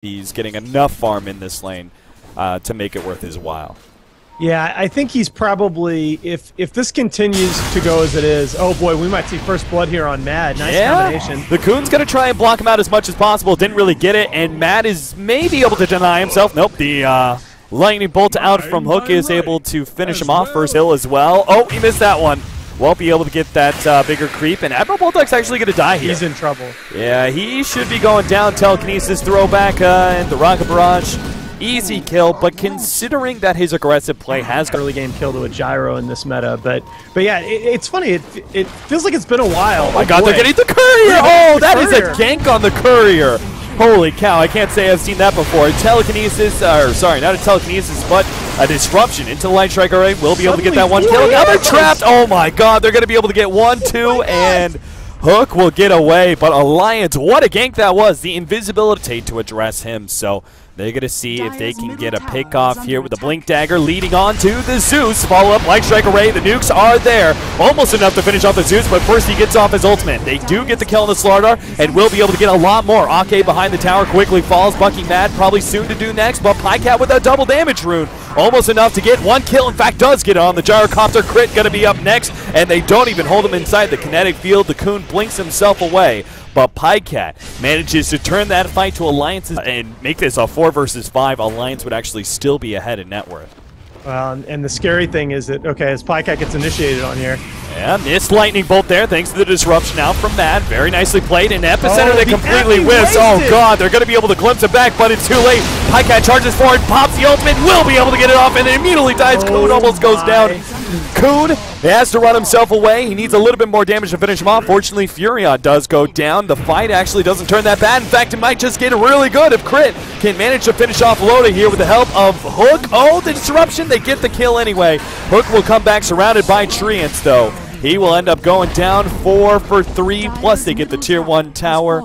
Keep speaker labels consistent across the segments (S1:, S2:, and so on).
S1: He's getting enough farm in this lane to make it worth his while.
S2: Yeah, I think he's probably, if this continues to go as it is, oh boy, we might see first blood here on Mad. Nice combination.
S1: The Coon's going to try and block him out as much as possible. Didn't really get it, and Mad is maybe able to deny himself. Nope, the lightning bolt out from Hook is able to finish him off. First hill as well. Oh, he missed that one. Won't be able to get that bigger creep, and Admiral Bulldog's actually going to die here.
S2: He's in trouble. Yeah,
S1: he should be going down. Telekinesis, throwback, and the Rocket Barrage. Easy kill, but considering that his aggressive play has
S2: early game kill to a gyro in this meta, but yeah, it's funny. It feels like it's been a while.
S1: Oh my God, they're getting the courier! Oh, that is a gank on the courier. Holy cow, I can't say I've seen that before. Telekinesis, or sorry, not a telekinesis, but a disruption into the Light Strike Array. We'll be able to get that one kill. Now they're trapped. Oh my God, they're going to be able to get 1, 2, and Hook will get away. But Alliance, what a gank that was. The invisibility to address him, so they're going to see if they can get a pick off here with the Blink Dagger leading on to the Zeus. Follow up, Light Strike Array. The nukes are there. Almost enough to finish off the Zeus, but first he gets off his ultimate. They do get the kill on the Slardar and will be able to get a lot more. Ake behind the tower quickly falls. Bucky Mad probably soon to do next, but Pycat with a double damage rune. Almost enough to get one kill. In fact, does get it on the Gyrocopter. Crit going to be up next, and they don't even hold him inside the kinetic field. The Coon blinks himself away. But Pycat manages to turn that fight to Alliances and make this a 4 versus 5. Alliance would actually still be ahead in net worth.
S2: Well, and the scary thing is that, okay, as Pycat gets initiated on here.
S1: Yeah, missed lightning bolt there thanks to the disruption out from Mad. Very nicely played. In Epicenter, they completely whiffs. Oh, God, they're going to be able to glimpse it back, but it's too late. Pycat charges forward, pops the ultimate, will be able to get it off, and then immediately dies. Coon almost goes down. Coon has to run himself away. He needs a little bit more damage to finish him off. Fortunately, Furion does go down. The fight actually doesn't turn that bad. In fact, it might just get really good if Crit can manage to finish off Loda here with the help of Hook. Oh, the disruption. They get the kill anyway. Hook will come back surrounded by Treants, though. He will end up going down 4 for 3, plus they get the Tier 1 tower.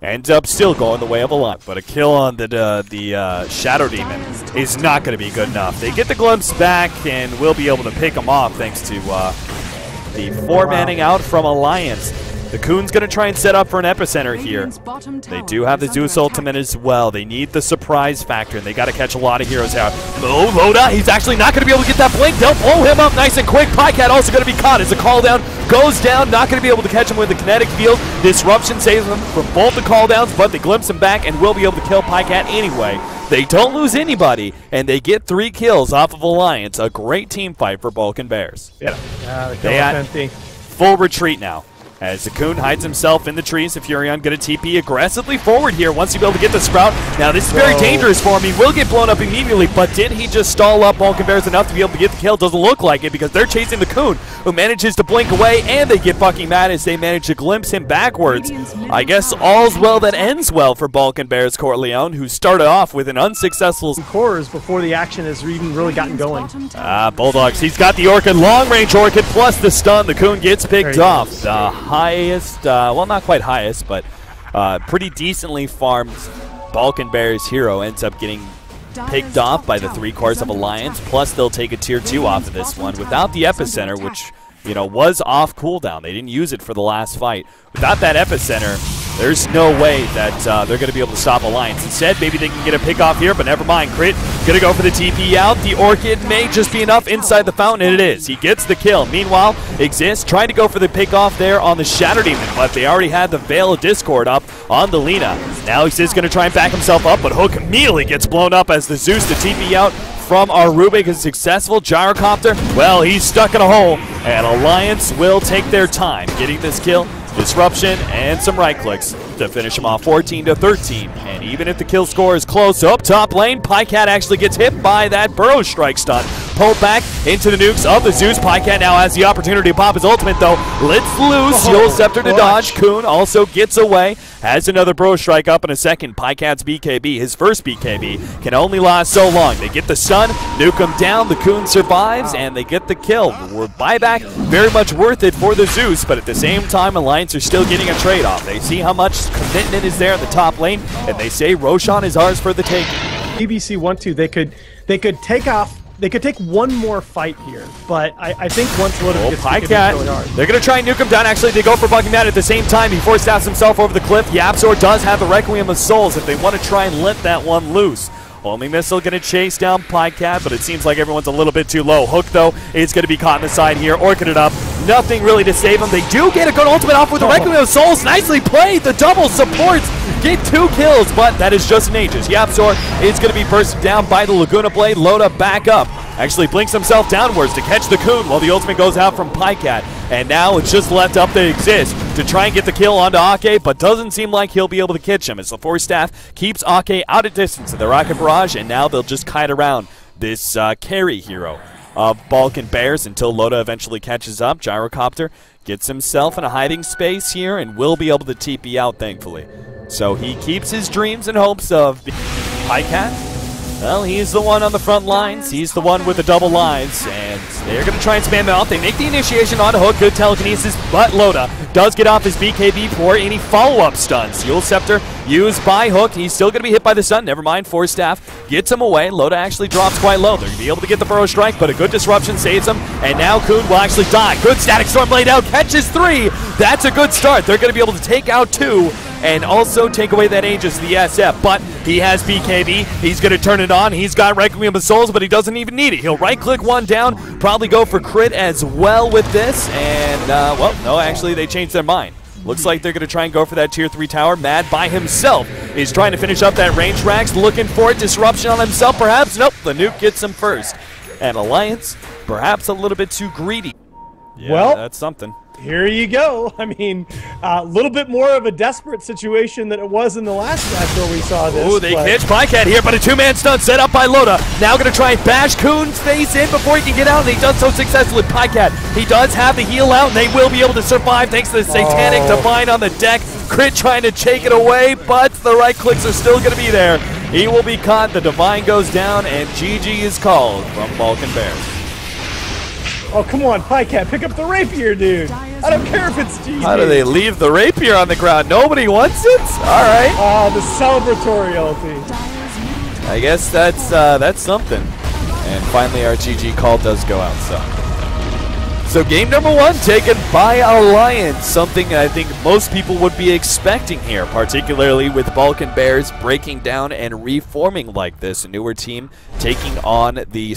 S1: Ends up still going the way of a lot, but a kill on the Shadow Demon is not going to be good enough. They get the glimpse back and will be able to pick him off thanks to the 4-manning out from Alliance. The Coon's going to try and set up for an Epicenter here. They do have the Zeus ultimate as well. They need the surprise factor, and they got to catch a lot of heroes out. Oh, Loda, he's actually not going to be able to get that blink. They'll blow him up nice and quick. Pycat also going to be caught as the call down goes down. Not going to be able to catch him with the kinetic field. Disruption saves him from both the call downs, but they glimpse him back and will be able to kill Pycat anyway. They don't lose anybody, and they get 3 kills off of Alliance. A great team fight for Balkan Bears.
S2: Yeah, they had
S1: full retreat now. As the Coon hides himself in the trees, the Furion going to TP aggressively forward here once he's able to get the Sprout. Now this is very dangerous for him. He will get blown up immediately, but did he just stall up Balkan Bears enough to be able to get the kill? Doesn't look like it because they're chasing the Coon, who manages to blink away, and they get fucking mad as they manage to glimpse him backwards. I guess all's well that ends well for Balkan Bears Corleone, who started off with an unsuccessful
S2: cores before the action has even really gotten going.
S1: Bulldogs, he's got the Orchid, long-range Orchid, plus the stun. The Coon gets picked off. The highest, well, not quite highest, but pretty decently farmed Balkan Bears hero ends up getting picked off by the 3 cores of Alliance, plus they'll take a Tier 2 off of this one without the Epicenter, which, you know, was off cooldown. They didn't use it for the last fight. Without that Epicenter, there's no way that they're going to be able to stop Alliance. Instead, maybe they can get a pick off here, but never mind. Crit going to go for the TP out. The Orchid may just be enough inside the fountain, and it is. He gets the kill. Meanwhile, Exist trying to go for the pick off there on the Shadow Demon, but they already had the Veil of Discord up on the Lina. Now Exist going to try and back himself up, but Hook immediately gets blown up as the Zeus, the TP out from our Rubik is successful. Gyrocopter, well, he's stuck in a hole, and Alliance will take their time getting this kill. Disruption and some right clicks to finish him off 14 to 13. And even if the kill score is close up top lane, Pycat actually gets hit by that Burrow Strike stun. Pulled back into the nukes of the Zeus. Pycat now has the opportunity to pop his ultimate though. Let's loose. Yule Scepter to dodge. Coon also gets away. Has another Burrow Strike up in a second. Pycat's BKB, his first BKB, can only last so long. They get the stun, nuke him down. The Coon survives and they get the kill. Buyback very much worth it for the Zeus, but at the same time, Alliance are still getting a trade-off. They see how much commitment is there in the top lane, and they say Roshan is ours for the taking.
S2: EBC want to, they could take off they could take one more fight here, but I think once Lotus gets
S1: Pie
S2: kicked
S1: Cat.
S2: really hard.
S1: They're going to try and nuke him down. Actually, they go for bugging that at the same time. He force stabs himself over the cliff. Yapzor does have the Requiem of Souls if they want to try and let that one loose. Homing Missile going to chase down Pie Cat, but it seems like everyone's a little bit too low. Hook, though, is going to be caught in the side here. Orchid it up. Nothing really to save him. They do get a good ultimate off with the Requiem of Souls. Nicely played. The double supports get 2 kills, but that is just an Aegis. Yapzor is going to be bursted down by the Laguna Blade. Loda back up. Actually blinks himself downwards to catch the Coon while the ultimate goes out from Pie Cat. And now it's just left up to Exist to try and get the kill onto Ake, but doesn't seem like he'll be able to catch him as the Force Staff keeps Ake out of distance of the Rocket Barrage, and now they'll just kite around this carry hero of Balkan Bears until Loda eventually catches up. Gyrocopter gets himself in a hiding space here and will be able to TP out, thankfully. So he keeps his dreams and hopes of Pie Cat. Well, he's the one on the front lines. He's the one with the double lives, and they're going to try and spam him out. They make the initiation on Hook. Good telekinesis, but Loda does get off his BKB for any follow-up stun. Seal Scepter used by Hook. He's still going to be hit by the stun. Never mind, Force Staff gets him away. Loda actually drops quite low. They're going to be able to get the Burrow Strike, but a good disruption saves him, and now Coon will actually die. Good Static Storm Blade out, catches 3. That's a good start. They're going to be able to take out 2 and also take away that Aegis, the SF, but he has BKB. He's going to turn it on. He's got Requiem of Souls, but he doesn't even need it. He'll right-click one down, probably go for crit as well with this, and, well, no, actually, they changed their mind. Looks like they're going to try and go for that Tier 3 tower. Mad by himself is trying to finish up that range racks, looking for a disruption on himself, perhaps. Nope, the nuke gets him first. And Alliance, perhaps a little bit too greedy. Yeah, well, that's something.
S2: Here you go. I mean, a little bit more of a desperate situation than it was in the last match where we saw this.
S1: Ooh, they catch Pie Cat here, but a 2-man stun set up by Loda. Now going to try and bash Coon's face in before he can get out, and he does so successfully. Pie Cat, he does have the heal out, and they will be able to survive thanks to the Satanic Divine on the deck. Crit trying to take it away, but the right clicks are still going to be there. He will be caught. The Divine goes down, and GG is called from Balkan Bears.
S2: Oh, come on, Pie Cat, pick up the rapier, dude. I don't care if it's GG.
S1: How do they leave the rapier on the ground? Nobody wants it? All right.
S2: The celebratory ulti.
S1: I guess that's something. And finally, our GG call does go out. So game number 1 taken by Alliance, something I think most people would be expecting here, particularly with Balkan Bears breaking down and reforming like this. A newer team taking on the